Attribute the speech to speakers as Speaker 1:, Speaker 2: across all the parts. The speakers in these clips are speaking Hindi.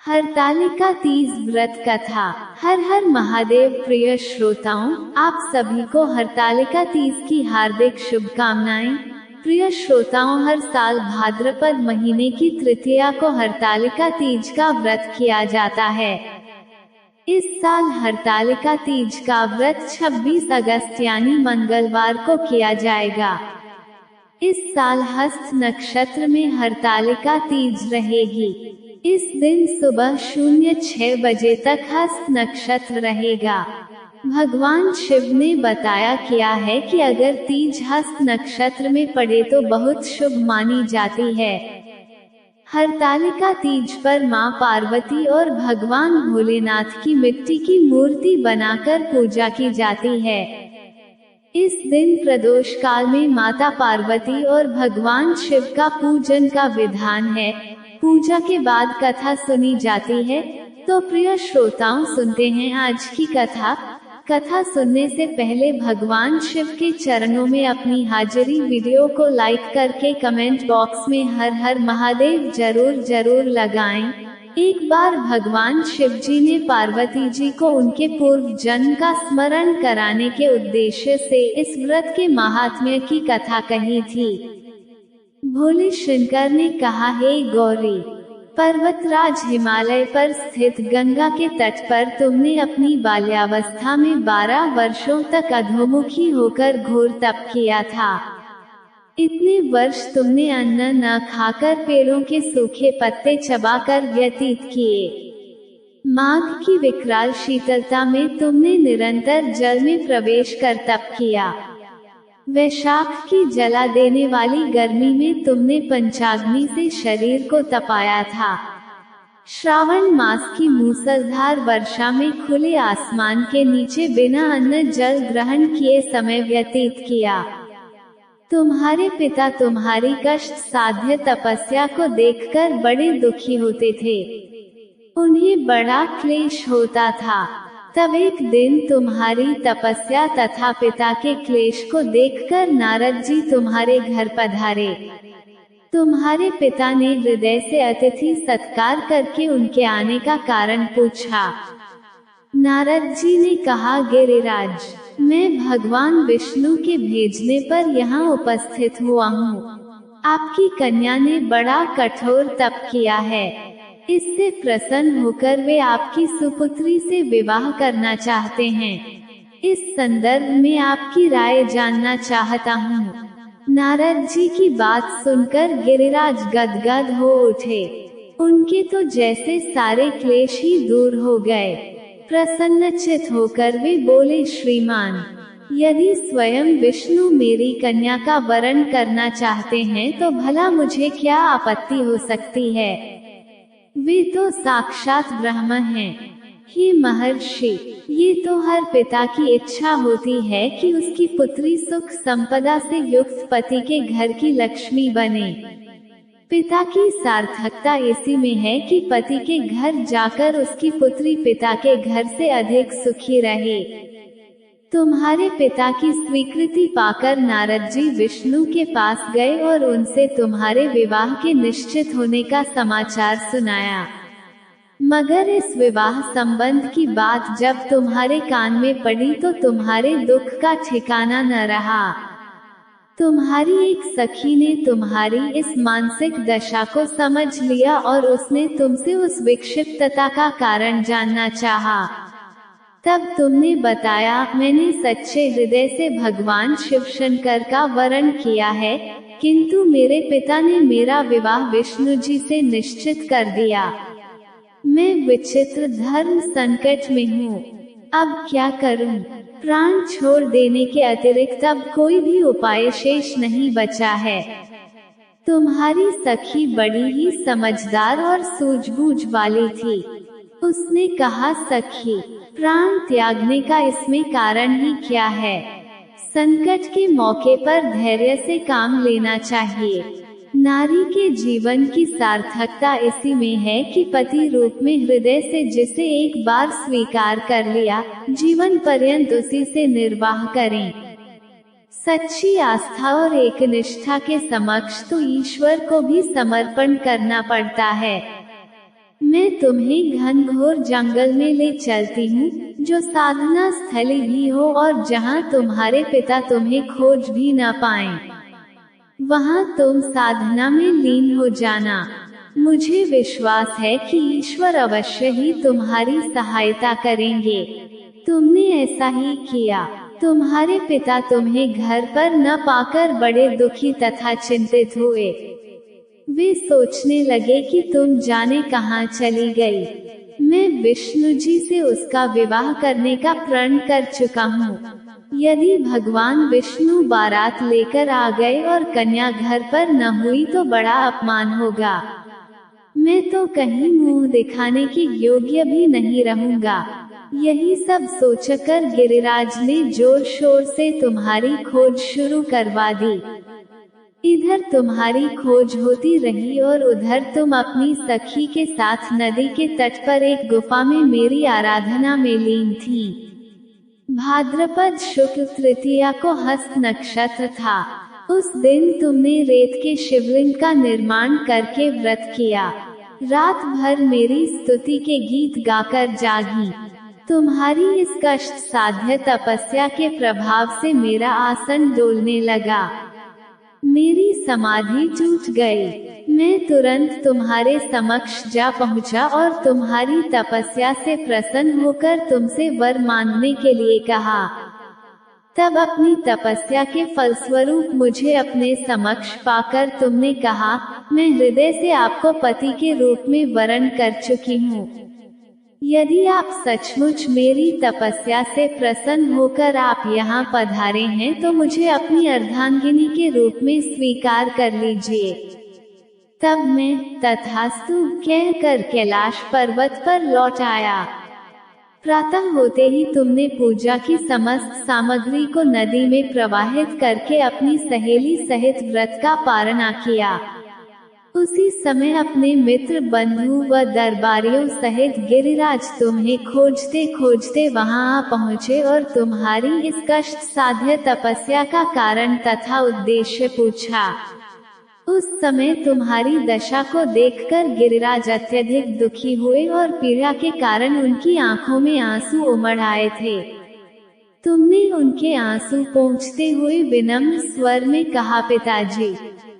Speaker 1: हरतालिका तीज व्रत कथा। हर हर महादेव। प्रिय श्रोताओं, आप सभी को हरतालिका तीज की हार्दिक शुभकामनाएं। प्रिय श्रोताओं, हर साल भाद्रपद महीने की तृतीया को हरतालिका तीज का व्रत किया जाता है। इस साल हरतालिका तीज का व्रत 26 अगस्त यानी मंगलवार को किया जाएगा। इस साल हस्त नक्षत्र में हरतालिका तीज रहेगी। इस दिन सुबह 06 बजे तक हस्त नक्षत्र रहेगा। भगवान शिव ने बताया किया है कि अगर तीज हस्त नक्षत्र में पड़े तो बहुत शुभ मानी जाती है। हरतालिका तीज पर मां पार्वती और भगवान भोलेनाथ की मिट्टी की मूर्ति बनाकर पूजा की जाती है। इस दिन प्रदोष काल में माता पार्वती और भगवान शिव का पूजन का विधान है। पूजा के बाद कथा सुनी जाती है। तो प्रिय श्रोताओं, सुनते हैं आज की कथा। कथा सुनने से पहले भगवान शिव के चरणों में अपनी हाजिरी। वीडियो को लाइक करके कमेंट बॉक्स में हर हर महादेव जरूर लगाएं। एक बार भगवान शिव जी ने पार्वती जी को उनके पूर्व जन्म का स्मरण कराने के उद्देश्य से इस व्रत के महात्म्य की कथा कही थी। भोले शंकर ने कहा, हे गौरी, पर्वतराज हिमालय पर स्थित गंगा के तट पर तुमने अपनी बाल्यावस्था में 12 वर्षों तक अधोमुखी होकर घोर तप किया था। इतने वर्ष तुमने अन्न न खाकर पेड़ों के सूखे पत्ते चबाकर व्यतीत किए। माघ की विकराल शीतलता में तुमने निरंतर जल में प्रवेश कर तप किया। वैशाख की जला देने वाली गर्मी में तुमने पंचाग्नि से शरीर को तपाया था। श्रावण मास की मूसलधार वर्षा में खुले आसमान के नीचे बिना अन्न जल ग्रहण किए समय व्यतीत किया। तुम्हारे पिता तुम्हारी कष्ट साध्य तपस्या को देखकर बड़े दुखी होते थे। उन्हें बड़ा क्लेश होता था। तब एक दिन तुम्हारी तपस्या तथा पिता के क्लेश को देखकर नारद जी तुम्हारे घर पधारे। तुम्हारे पिता ने हृदय से अतिथि सत्कार करके उनके आने का कारण पूछा। नारद जी ने कहा, गिरिराज, मैं भगवान विष्णु के भेजने पर यहाँ उपस्थित हुआ हूँ। आपकी कन्या ने बड़ा कठोर तप किया है। इससे प्रसन्न होकर वे आपकी सुपुत्री से विवाह करना चाहते हैं। इस संदर्भ में आपकी राय जानना चाहता हूँ। नारद जी की बात सुनकर गिरिराज गदगद हो उठे। उनके तो जैसे सारे क्लेश ही दूर हो गए। प्रसन्नचित होकर वे बोले, श्रीमान, यदि स्वयं विष्णु मेरी कन्या का वरण करना चाहते हैं तो भला मुझे क्या आपत्ति हो सकती है। वे तो साक्षात ब्रह्म हैं। हे महर्षि, ये तो हर पिता की इच्छा होती है कि उसकी पुत्री सुख संपदा से युक्त पति के घर की लक्ष्मी बने। पिता की सार्थकता इसी में है कि पति के घर जाकर उसकी पुत्री पिता के घर से अधिक सुखी रहे। तुम्हारे पिता की स्वीकृति पाकर नारद जी विष्णु के पास गए और उनसे तुम्हारे विवाह के निश्चित होने का समाचार सुनाया। मगर इस विवाह संबंध की बात जब तुम्हारे कान में पड़ी तो तुम्हारे दुख का ठिकाना न रहा। तुम्हारी एक सखी ने तुम्हारी इस मानसिक दशा को समझ लिया और उसने तुमसे उस विक्षिप्तता का कारण जानना चाहा। तब तुमने बताया, मैंने सच्चे हृदय से भगवान शिव शंकर का वरण किया है, किंतु मेरे पिता ने मेरा विवाह विष्णु जी से निश्चित कर दिया। मैं विचित्र धर्म संकट में हूँ। अब क्या करूँ? प्राण छोड़ देने के अतिरिक्त अब कोई भी उपाय शेष नहीं बचा है। तुम्हारी सखी बड़ी ही समझदार और सूझबूझ वाली थी। उसने कहा, सखी, प्राण त्यागने का इसमें कारण ही क्या है। संकट के मौके पर धैर्य से काम लेना चाहिए। नारी के जीवन की सार्थकता इसी में है कि पति रूप में हृदय से जिसे एक बार स्वीकार कर लिया, जीवन पर्यंत उसी से निर्वाह करें। सच्ची आस्था और एकनिष्ठा के समक्ष तो ईश्वर को भी समर्पण करना पड़ता है। मैं तुम्हें घनघोर जंगल में ले चलती हूँ, जो साधना स्थली भी हो और जहाँ तुम्हारे पिता तुम्हें खोज भी न पाएं। वहाँ तुम साधना में लीन हो जाना। मुझे विश्वास है कि ईश्वर अवश्य ही तुम्हारी सहायता करेंगे। तुमने ऐसा ही किया। तुम्हारे पिता तुम्हें घर पर न पाकर बड़े दुखी तथा चिंतित हुए। वे सोचने लगे कि तुम जाने कहाँ चली गई। मैं विष्णु जी से उसका विवाह करने का प्रण कर चुका हूँ। यदि भगवान विष्णु बारात लेकर आ गए और कन्या घर पर न हुई तो बड़ा अपमान होगा। मैं तो कहीं मुंह दिखाने के योग्य भी नहीं रहूंगा। यही सब सोचकर गिरिराज ने जोर शोर से तुम्हारी खोज शुरू करवा दी। इधर तुम्हारी खोज होती रही और उधर तुम अपनी सखी के साथ नदी के तट पर एक गुफा में मेरी आराधना में लीन थी। भाद्रपद शुक्ल तृतीया को हस्त नक्षत्र था। उस दिन तुमने रेत के शिवलिंग का निर्माण करके व्रत किया। रात भर मेरी स्तुति के गीत गाकर जागी। तुम्हारी इस कष्ट साध्य तपस्या के प्रभाव से मेरा आसन डोलने लगा। मेरी समाधि टूट गई। मैं तुरंत तुम्हारे समक्ष जा पहुंचा और तुम्हारी तपस्या से प्रसन्न होकर तुमसे वर मांगने के लिए कहा। तब अपनी तपस्या के फलस्वरूप मुझे अपने समक्ष पाकर तुमने कहा, मैं हृदय से आपको पति के रूप में वरण कर चुकी हूँ। यदि आप सचमुच मेरी तपस्या से प्रसन्न होकर आप यहाँ पधारे हैं तो मुझे अपनी अर्धांगिनी के रूप में स्वीकार कर लीजिए। तब मैं तथास्तु कहकर कैलाश पर्वत पर लौट आया। प्रातः होते ही तुमने पूजा की समस्त सामग्री को नदी में प्रवाहित करके अपनी सहेली सहित व्रत का पारणा किया। उसी समय अपने मित्र बंधु व दरबारियों सहित गिरिराज तुम्हें खोजते खोजते वहां आ पहुँचे और तुम्हारी इस कष्ट साध्य तपस्या का कारण तथा उद्देश्य पूछा। उस समय तुम्हारी दशा को देखकर गिरिराज अत्यधिक दुखी हुए और पीड़ा के कारण उनकी आंखों में आंसू उमड़ आए थे। तुमने उनके आंसू पोंछते हुए विनम्र स्वर में कहा, पिताजी,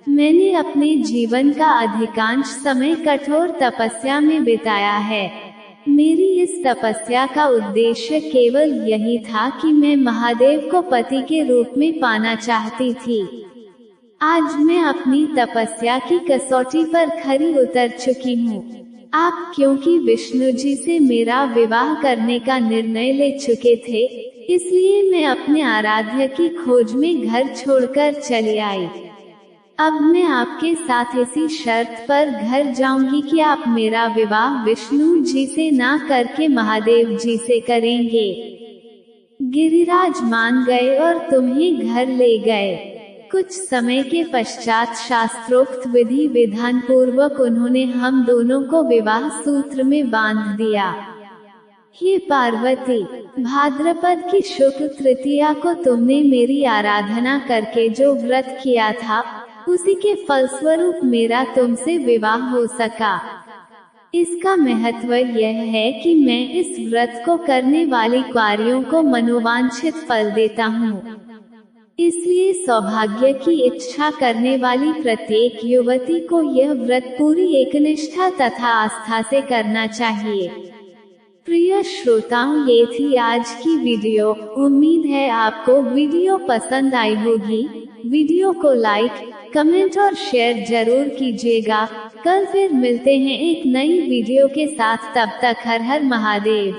Speaker 1: मैंने अपने जीवन का अधिकांश समय कठोर तपस्या में बिताया है। मेरी इस तपस्या का उद्देश्य केवल यही था कि मैं महादेव को पति के रूप में पाना चाहती थी। आज मैं अपनी तपस्या की कसौटी पर खरी उतर चुकी हूँ। आप क्योंकि विष्णु जी से मेरा विवाह करने का निर्णय ले चुके थे, इसलिए मैं अपने आराध्य की खोज में घर छोड़कर चली आई। अब मैं आपके साथ इसी शर्त पर घर जाऊंगी कि आप मेरा विवाह विष्णु जी से ना करके महादेव जी से करेंगे। गिरिराज मान गए और तुम्हें घर ले गए। कुछ समय के पश्चात शास्त्रोक्त विधि विधान पूर्वक उन्होंने हम दोनों को विवाह सूत्र में बांध दिया। हे पार्वती, भाद्रपद की शुक्ल तृतीया को तुमने मेरी आराधना करके जो व्रत किया था, उसी के फलस्वरूप मेरा तुमसे विवाह हो सका। इसका महत्व यह है कि मैं इस व्रत को करने वाली कुंवारियों को मनोवांछित फल देता हूँ। इसलिए सौभाग्य की इच्छा करने वाली प्रत्येक युवती को यह व्रत पूरी एकनिष्ठा तथा आस्था से करना चाहिए। प्रिय श्रोताओं, ये थी आज की वीडियो। उम्मीद है आपको वीडियो पसंद आई होगी। वीडियो को लाइक, कमेंट और शेयर जरूर कीजिएगा। कल फिर मिलते हैं एक नई वीडियो के साथ। तब तक हर हर महादेव।